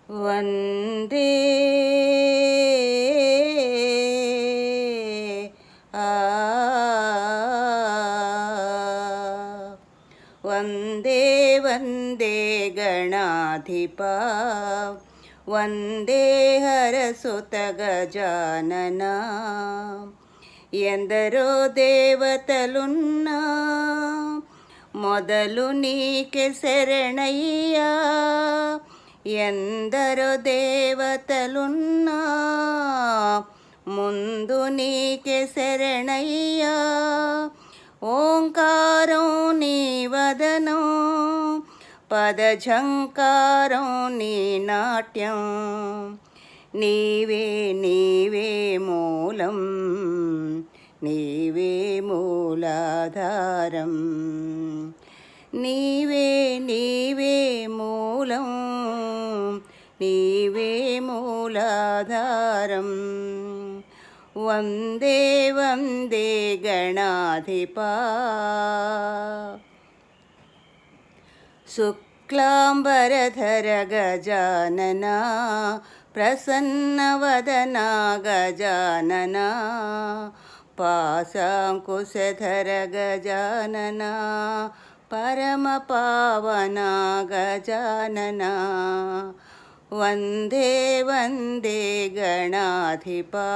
ವಂದೇ ಆ ವಂದೇ ವಂದೇ ಗಣಾಧಿಪ ವಂದೇ ಹರಸುತ ಗಜಾನನ ఎందరో దేవతలున్నా మొదలు నీకే శరణయ్యా ఎందరో దేవతలున్నా ముందు నీకే శరణయ్యా ఓంకారం నీ వదనం పదఝంకారం నీ నాట్యం నీవే నీవే మూలం నీవే మూలాధారం నీవే నీవే మూలం నీవే మూలాధారం వందే వందే గణాధిపా శుక్లాంబరధర గజానన ప్రసన్నవదనా గజానన పాశాంకుశధర గజానన పరమపావనా గజానన వందే వందే గణాధిపా